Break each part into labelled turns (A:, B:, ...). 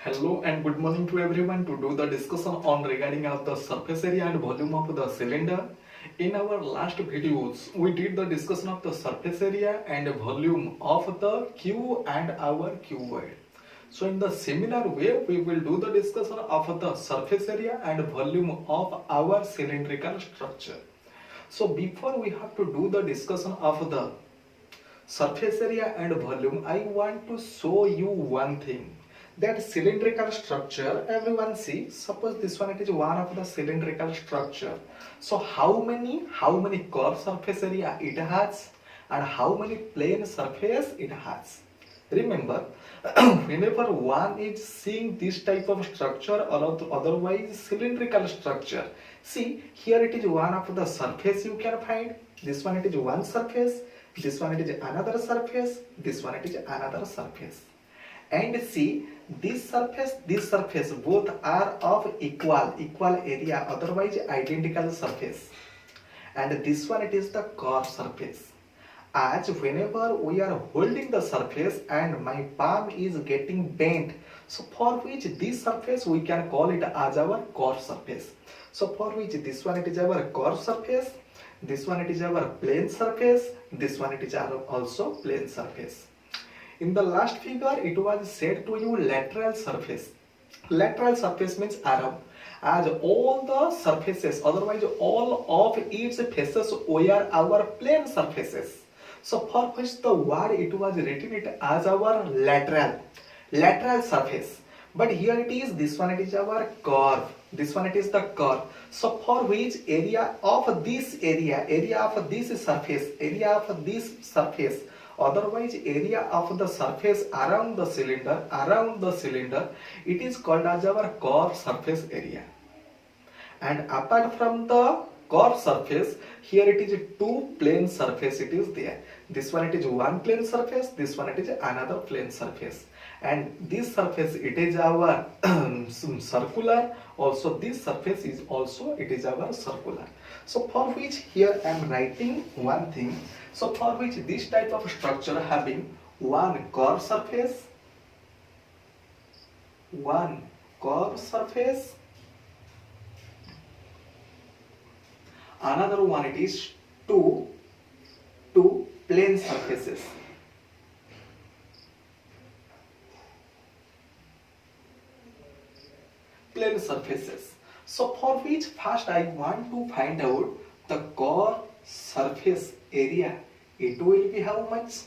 A: Hello and good morning to everyone to do the discussion on regarding of the surface area and volume of the cylinder. In our last videos, we did the discussion of the surface area and volume of the Q and our cuboid. So in the similar way, we will do the discussion of the surface area and volume of our cylindrical structure. So before we have to do the discussion of the surface area and volume, I want to show you one thing, that cylindrical structure. Everyone see, suppose this one, it is one of the cylindrical structure. So how many curved surface area it has and how many plane surface it has. Remember, whenever one is seeing this type of structure or otherwise cylindrical structure, see here it is one of the surface you can find. This one it is one surface, this one it is another surface, this one it is another surface. And see, this surface both are of equal area, otherwise identical surface. And this one it is the curved surface. As whenever we are holding the surface and my palm is getting bent, so for which this surface we can call it as our curved surface. So for which this one it is our curved surface, this one it is our plane surface, this one it is our also plane surface. In the last figure it was said to you lateral surface. Lateral surface means around, as all the surfaces, otherwise all of its faces were our plane surfaces. So for which the word it was written it as our lateral surface. But here it is, this one it is our curve, this one it is the curve. So for which area of this surface, otherwise area of the surface around the cylinder, it is called as our curved surface area. And apart from the curved surface, here it is two plane surface it is there. This one it is one plane surface, this one it is another plane surface. And this surface it is our circular, also this surface is also it is our circular. So for which here I am writing one thing. So for which this type of structure having one curved surface, another one it is two plane surfaces. So for which first I want to find out the curved surface area, it will be how much.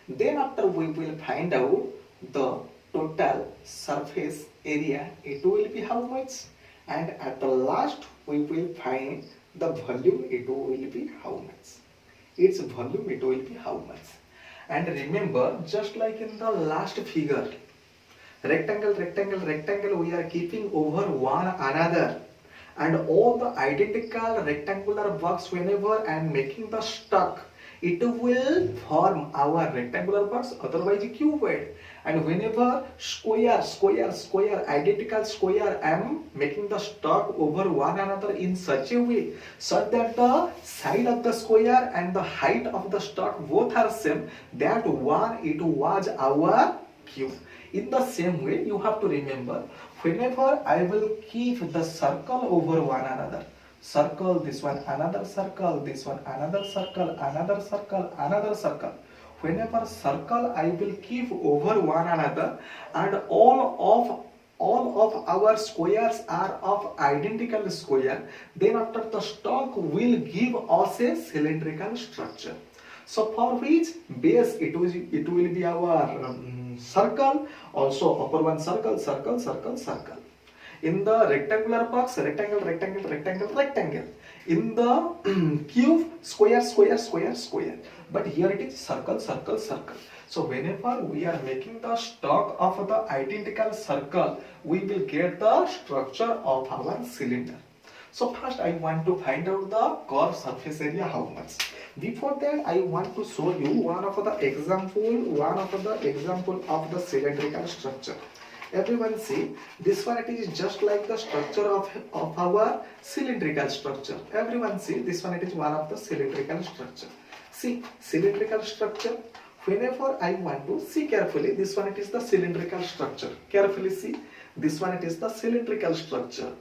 A: Then after we will find out the total surface area, it will be how much. And at the last we will find the volume, it will be how much. Its volume it will be how much. And remember, just like in the last figure, rectangle, we are keeping over one another, and all the identical rectangular box, whenever I am making the stuck, it will form our rectangular box, otherwise cuboid. And whenever square, identical square, I am making the stuck over one another in such a way, such that the side of the square and the height of the stuck both are same, that one it was our cube. In the same way, you have to remember, whenever I will keep the circle over one another, circle, this one another circle, this one another circle, another circle, another circle. Whenever circle I will keep over one another, and all of our squares are of identical square, then after the stock will give us a cylindrical structure. So for which base it will be our circle, also upper one circle. In the rectangular box, rectangle. In the cube, square. But here it is circle. So whenever we are making the stock of the identical circle, we will get the structure of our cylinder. So first I want to find out the curved surface area how much. Before that, I want to show you one of the example of the cylindrical structure. Everyone see, this one it is just like the structure of our cylindrical structure. Everyone see, this one it is one of the cylindrical structure. See, cylindrical structure, Whenever I want to see carefully, this one it is the cylindrical structure. Carefully see, this one it is the cylindrical structure.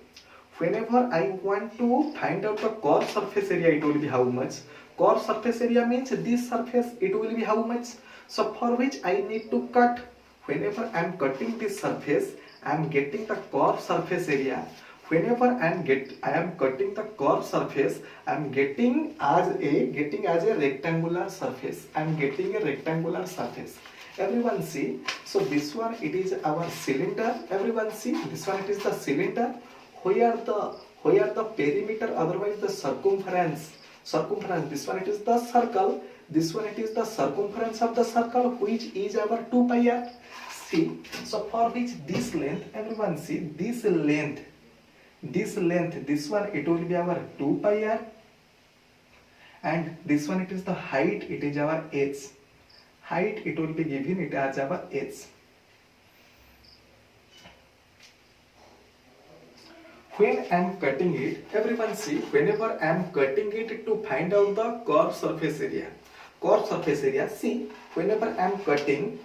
A: Whenever I want to find out the core surface area, it will be how much? Core surface area means this surface, it will be how much? So for which I need to cut. Whenever I am cutting this surface, I am getting the core surface area. Whenever I am cutting the core surface, I am getting as a rectangular surface. I am getting a rectangular surface. Everyone see. So this one it is our cylinder. Everyone see. This one it is the cylinder. Where the perimeter, otherwise the circumference. This one it is the circle. This one it is the circumference of the circle, which is our 2 pi r. See. So for which this length, everyone see, this length, this one it will be our 2 pi r, and this one it is the height, it is our h. Height it will be given it as our h. When I am cutting it, everyone see, whenever I am cutting it to find out the core surface area. Core surface area, see, whenever I am cutting,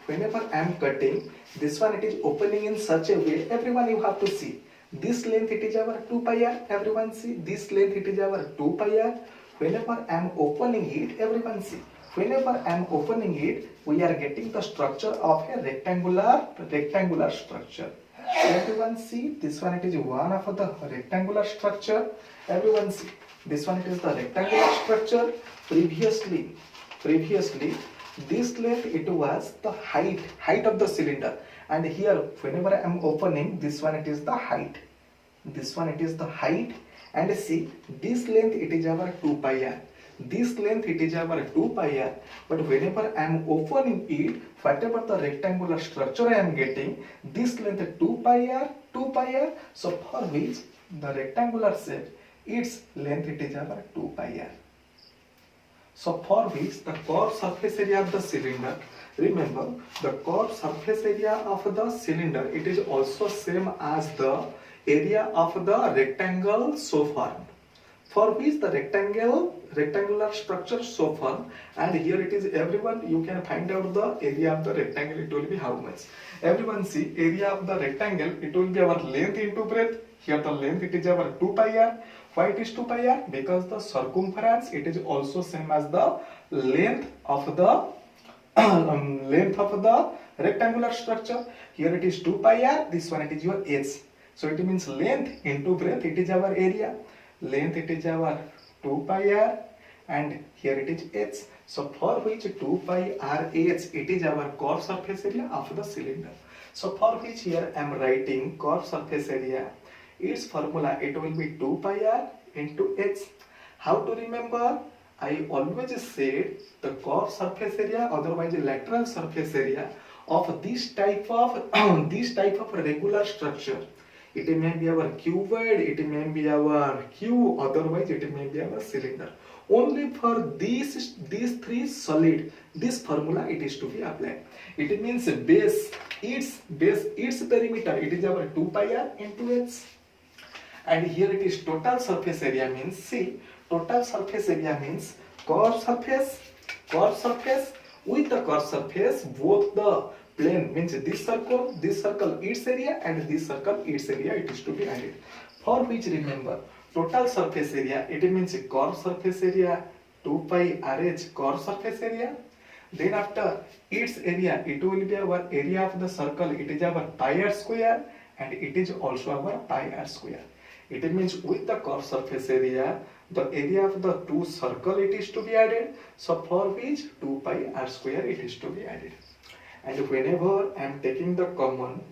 A: this one it is opening in such a way, everyone you have to see. This length it is our 2 pi r, everyone see, this length it is our 2 pi r. Whenever I am opening it, everyone see, whenever I am opening it, we are getting the structure of a rectangular structure. Everyone see, this one it is one of the rectangular structure. Everyone see, this one it is the rectangular structure. Previously, this length it was the height of the cylinder, and here whenever I am opening, this one it is the height. And see, this length it is our 2 pi r. This length it is our 2 pi r, but whenever I am opening it, whatever the rectangular structure I am getting, this length 2 pi r, so for which the rectangular shape, its length it is our 2 pi r. So for which the core surface area of the cylinder, remember the core surface area of the cylinder, it is also same as the area of the rectangle so formed. For which the rectangular structure so formed, and here it is, everyone you can find out the area of the rectangle, it will be how much? Everyone see, area of the rectangle, it will be our length into breadth. Here the length it is our 2 pi r. Why it is 2 pi r? Because the circumference it is also same as the length of the rectangular structure. Here it is 2 pi r, this one it is your h. So it means length into breadth, it is our area. Length it is our 2 pi r, and here it is h. So for which 2 pi r h, it is our core surface area of the cylinder. So for which here I am writing core surface area. Its formula it will be 2 pi r into h. How to remember? I always said the core surface area, otherwise lateral surface area of this type of regular structure. It may be our cuboid, it may be our cube, otherwise it may be our cylinder. Only for these three solid, this formula it is to be applied. It means its perimeter, it is our 2 pi r into h. And here it is total surface area means, see, total surface area means core surface with the core surface, both the plane means this circle its area, and this circle its area, it is to be added. For which remember, total surface area, it means core surface area 2 pi rh core surface area. Then after its area, it will be our area of the circle, it is our pi r square, and it is also our pi r square. It means with the core surface area, the area of the two circle it is to be added. So for which 2 pi r square it is to be added. And whenever I am taking the common,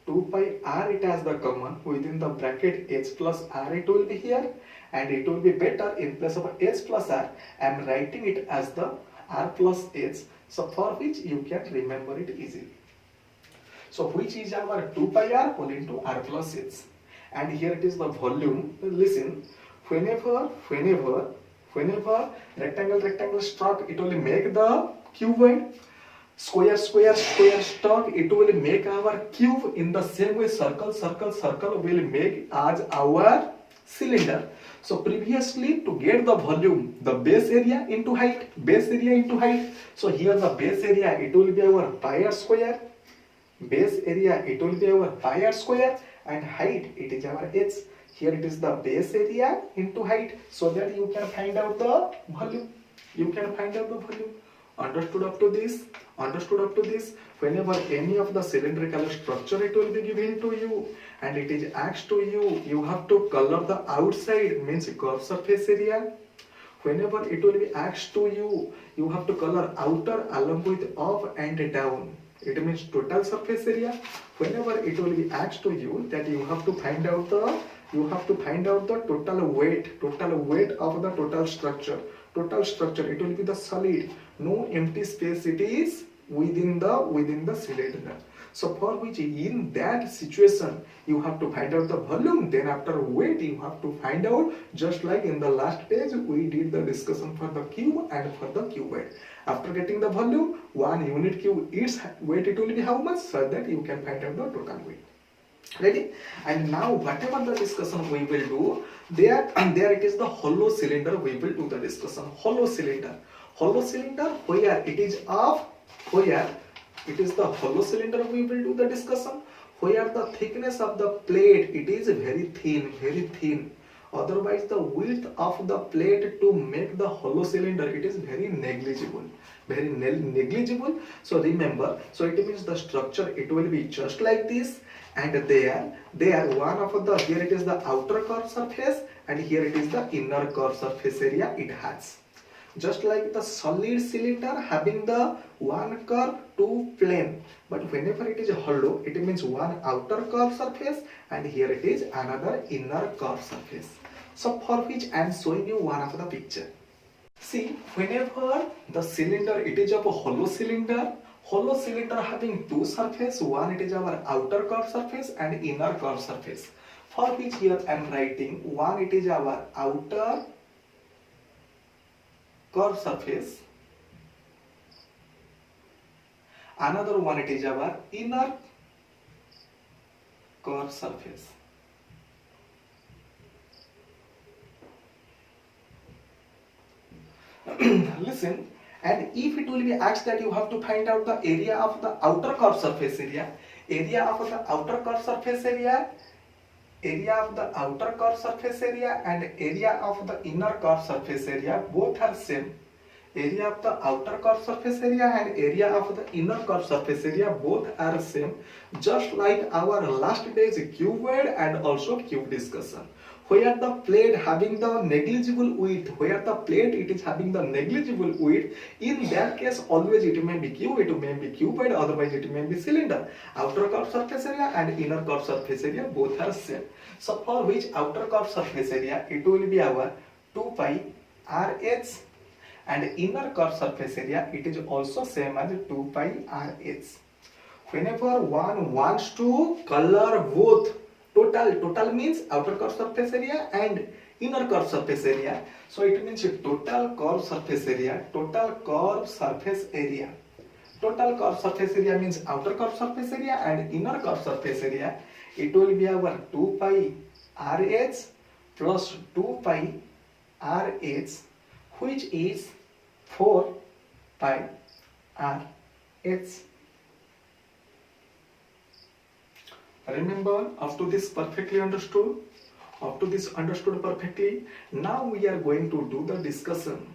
A: 2 pi r it has the common, within the bracket h plus r it will be here, and it will be better in place of h plus r, I am writing it as the r plus h. So for which you can remember it easily. So which is our 2 pi r whole into r plus h. And here it is the volume. Listen, whenever rectangle struck, it will make the cuboid. Square struck, it will make our cube. In the same way, circle will make as our cylinder. So previously to get the volume, the base area into height, base area into height. So here the base area, it will be our pi r square. Base area, it will be our pi r square, and height, it is our h. Here it is the base area into height, so that you can find out the volume. You can find out the volume. Understood up to this? Understood up to this? Whenever any of the cylindrical structure, it will be given to you and it is asked to you, you have to color the outside, means curved surface area. Whenever it will be asked to you, you have to color outer along with up and down. It means total surface area. Whenever it will be asked to you that you have to find out the total weight of the total structure. Total structure, it will be the solid. No empty space, it is within the cylinder. So for which in that situation you have to find out the volume, then after weight you have to find out, just like in the last page we did the discussion for the cube and for the cuboid. After getting the volume, 1 unit cube, its weight, it will be how much, so that you can find out the total weight. Ready? And now whatever the discussion we will do, there it is the hollow cylinder, we will do the discussion. Hollow cylinder where it is of, where it is the hollow cylinder, we will do the discussion. Where the thickness of the plate, it is very thin. Otherwise the width of the plate to make the hollow cylinder, it is very negligible. So remember, so it means the structure, it will be just like this, and there one of the, here it is the outer curved surface and here it is the inner curved surface area it has. Just like the solid cylinder having the one curve, two plane, but whenever it is hollow, it means one outer curved surface and here it is another inner curved surface. So for which I am showing you one of the picture. See, whenever the cylinder, it is of a hollow cylinder having two surface, one it is our outer curved surface and inner curved surface. For which here I am writing, one it is our outer curved surface, another one it is our inner curved surface. Listen, and if it will be asked that you have to find out the area of the outer curved surface area, area of the outer curved surface area and area of the inner curved surface area, both are same. Area of the outer curved surface area and area of the inner curved surface area, both are same, just like our last day's cuboid and also cube discussion. Where the plate having the negligible width, in that case always it may be cube, it may be cuboid, otherwise it may be cylinder. Outer curved surface area and inner curved surface area, both are same. So for which outer curved surface area, it will be our 2 pi RH, and inner curved surface area, it is also same as 2 pi RH. Whenever one wants to color both, total means outer curved surface area and inner curved surface area, so it means total curved surface area. Total curved surface area means outer curved surface area and inner curved surface area. It will be our 2 pi RH plus 2 pi RH, which is 4 pi RH. Remember, up to this perfectly understood? Up to this understood perfectly? Now we are going to do the discussion.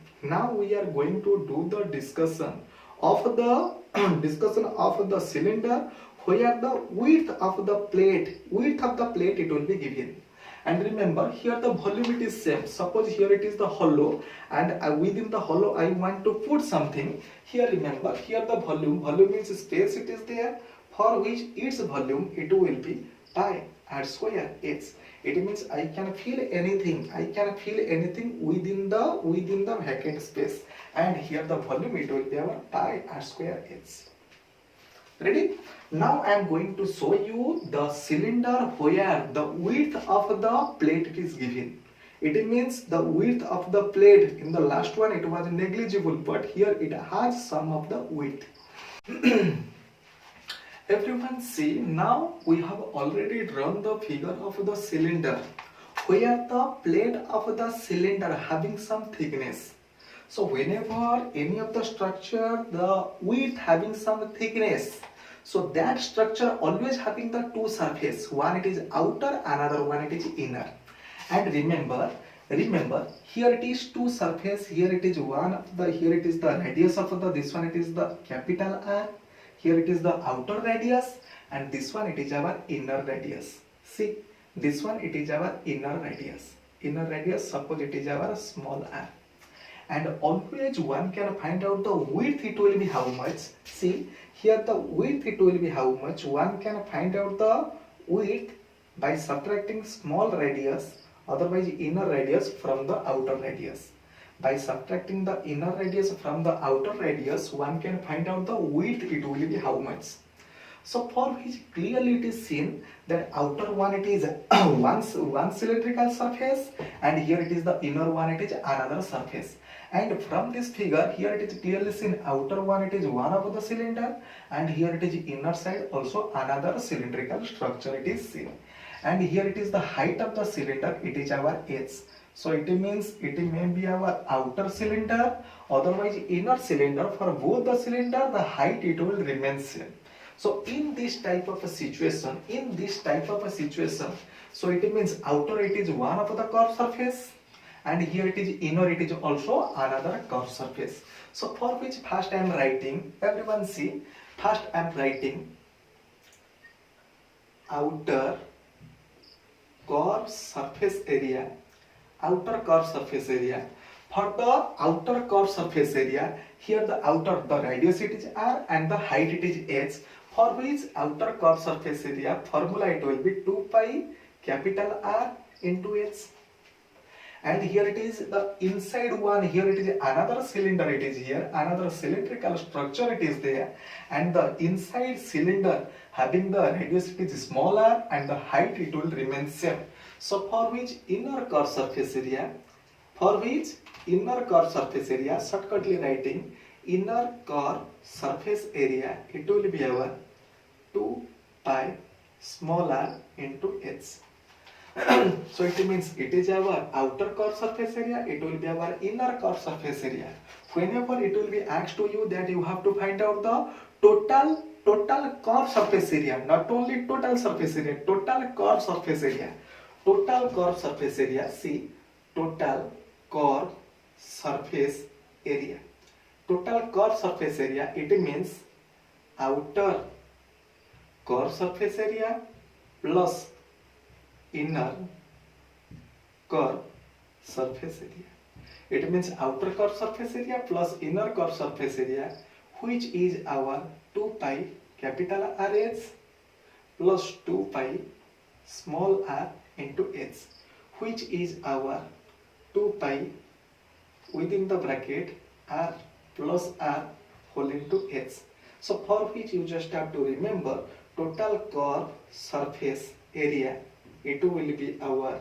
A: Of the cylinder, where the width of the plate, it will be given. And remember, here the volume it is same. Suppose here it is the hollow, and within the hollow I want to put something. Here remember, here the volume means space it is there, for which its volume it will be pi r square h. It means I can fill anything within the vacant space, and here the volume it will be our pi r square h. Ready? Now I am going to show you the cylinder where the width of the plate is given. It means the width of the plate, in the last one it was negligible, but here it has some of the width. Everyone see, now we have already drawn the figure of the cylinder where the plate of the cylinder having some thickness. So whenever any of the structure, the width having some thickness, so that structure always having the two surface, one it is outer, another one it is inner. And remember here it is two surface, here it is one of the, here it is the radius of the, this one it is the capital R, here it is the outer radius, and this one it is our inner radius. See, this one it is our inner radius, suppose it is our small r. And always one can find out the width, it will be how much. See, here the width it will be how much. One can find out the width by subtracting small radius, otherwise inner radius, from the outer radius. By subtracting the inner radius from the outer radius, one can find out the width, it will be how much. So for which clearly it is seen that outer one it is one cylindrical surface, and here it is the inner one it is another surface. And from this figure, here it is clearly seen outer one it is one of the cylinder, and here it is inner side also another cylindrical structure it is seen. And here it is the height of the cylinder, it is our h. So it means it may be our outer cylinder, otherwise inner cylinder. For both the cylinder, the height it will remain same. So in this type of a situation, so it means outer it is one of the curved surface, and here it is inner it is also another curved surface. So for which first I am writing, everyone see, first I am writing outer curved surface area, outer curved surface area. For the outer curved surface area, here the outer, the radius it is r and the height it is h. For which outer curved surface area, formula it will be 2 pi capital R into h. And here it is the inside one, here it is another cylinder, it is here another cylindrical structure it is there, and the inside cylinder having the radius it is smaller and the height it will remain same. So for which inner curved surface area, shortcutly writing inner curved surface area, it will be our 2 pi small r into h. So it means it is our outer curved surface area, it will be our inner curved surface area. Whenever it will be asked to you that you have to find out the total curved surface area, not only total surface area, total curved surface area. Total curved surface area, see, total curved surface area. Total curved surface area, it means outer curved surface area plus inner curved surface area. It means outer curved surface area plus inner curved surface area, which is our 2 pi capital RH plus 2 pi small r into h, which is our 2 pi within the bracket r plus r whole into h. So for which you just have to remember total curved surface area, it will be our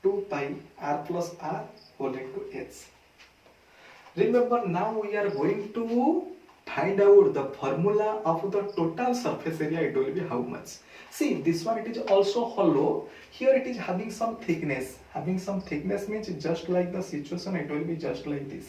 A: 2 pi r plus r whole into h. Remember, now we are going to find out the formula of the total surface area, it will be how much. See, this one it is also hollow, here it is having some thickness. Having some thickness means just like the situation, it will be just like this.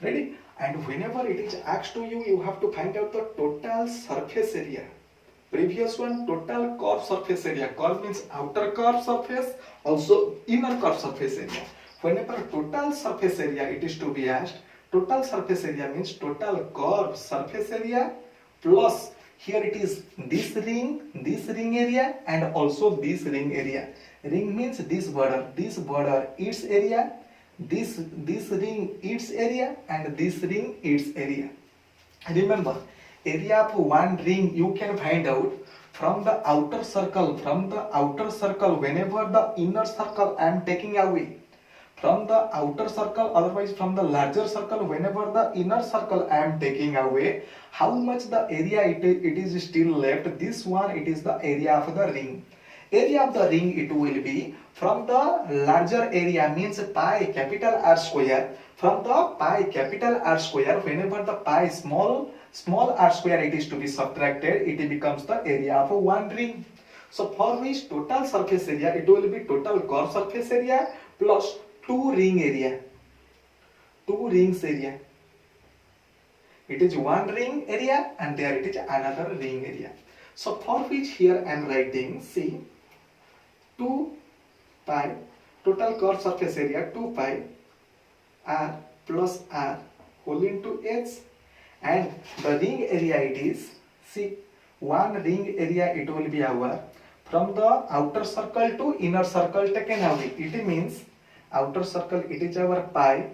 A: Ready? And whenever it is asked to you, you have to find out the total surface area. Previous one, total curved surface area. Curve means outer curved surface, also inner curved surface area. Whenever total surface area it is to be asked, total surface area means total curved surface area plus here it is this ring area, and also this ring area. Ring means this border, its area, this ring its area, and this ring its area. Remember, area of one ring you can find out from the outer circle. Whenever the inner circle I am taking away, from the outer circle, otherwise from the larger circle, whenever the inner circle I am taking away, how much the area it is still left. This one, it is the area of the ring. Area of the ring, it will be from the larger area, means pi capital R square. From the pi capital R square, whenever the pi small r square it is to be subtracted, it becomes the area of one ring. So for which total surface area, it will be total curved surface area plus 2 ring area. 2 rings area. It is one ring area and there it is another ring area. So for which here I am writing, see, 2 pi total curved surface area 2 pi r plus r whole into h, and the ring area it is, see, one ring area it will be our from the outer circle to inner circle taken away. It means outer circle it is our pi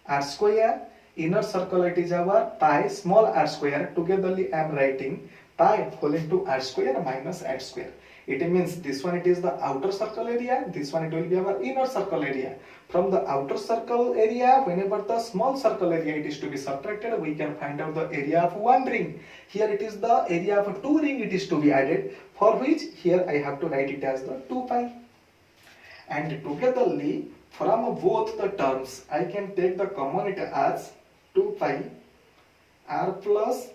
A: r square, inner circle it is our pi small r square. Togetherly I am writing pi whole into r square minus h square. It means this one it is the outer circle area, this one it will be our inner circle area. From the outer circle area, whenever the small circle area it is to be subtracted, we can find out the area of one ring. Here it is the area of two ring it is to be added, for which here I have to write it as the 2 pi. And togetherly from both the terms I can take the common it as 2 pi r plus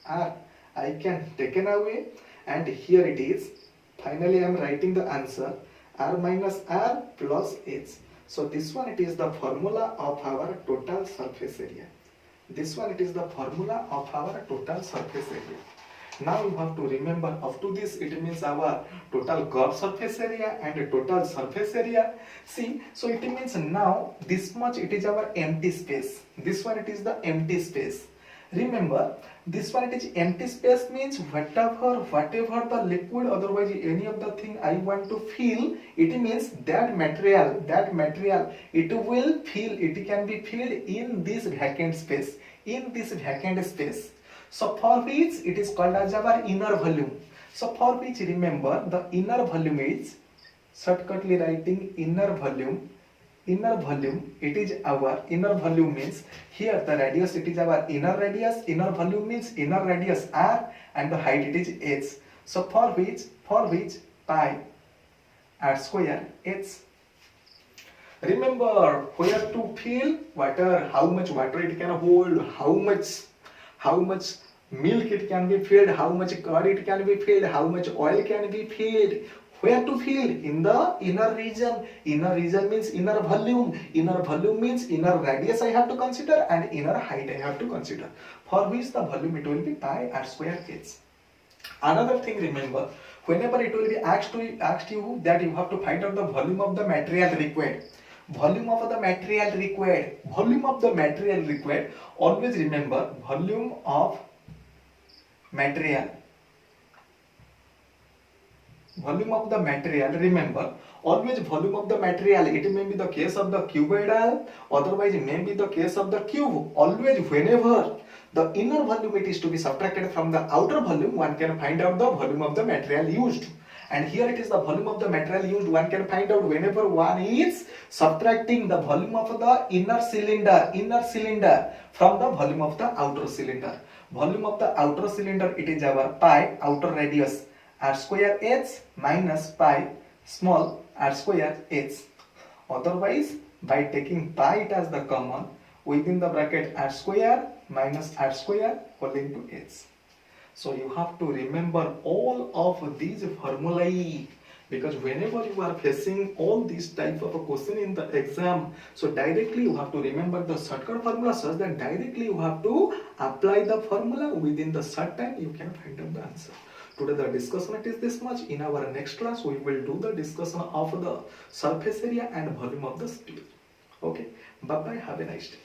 A: r I can taken away, and here it is. Finally I am writing the answer r minus r plus h. So this one it is the formula of our total surface area. This one it is the formula of our total surface area. Now you have to remember up to this it means our total curved surface area and total surface area. See, so it means now this much it is our empty space. This one it is the empty space. Remember, this one it is empty space means whatever the liquid, otherwise any of the thing I want to fill, it means that material it will fill, it can be filled in this vacant space, So for which it is called as our inner volume. So for which remember the inner volume is, shortcutly writing inner volume, it is our inner volume means here the radius it is our inner radius, inner volume means inner radius r, and the height it is h. So for which pi r square h. Remember where to fill water, how much water it can hold, how much milk it can be filled, how much curd it can be filled, how much oil can be filled. Where to fill? In the inner region. Inner region means inner volume. Inner volume means inner radius I have to consider and inner height I have to consider. For which the volume it will be pi r square h. Another thing, remember, whenever it will be asked you that you have to find out the volume of the material required. Volume of the material required. Always remember volume of material. Volume of the material, remember, always volume of the material, it may be the case of the cuboidal, otherwise it may be the case of the cube. Always whenever the inner volume it is to be subtracted from the outer volume, one can find out the volume of the material used. And here it is the volume of the material used, one can find out whenever one is subtracting the volume of the inner cylinder from the volume of the outer cylinder. Volume of the outer cylinder, it is our pi outer radius r square h minus pi small r square h. Otherwise, by taking pi it as the common, within the bracket r square minus r square whole into h. So you have to remember all of these formulae, because whenever you are facing all these type of a question in the exam, so directly you have to remember the shortcut formula such that directly you have to apply the formula within the short time you can find out the answer. Today the discussion it is this much. In our next class we will do the discussion of the surface area and volume of the steel. Okay, bye bye, have a nice day.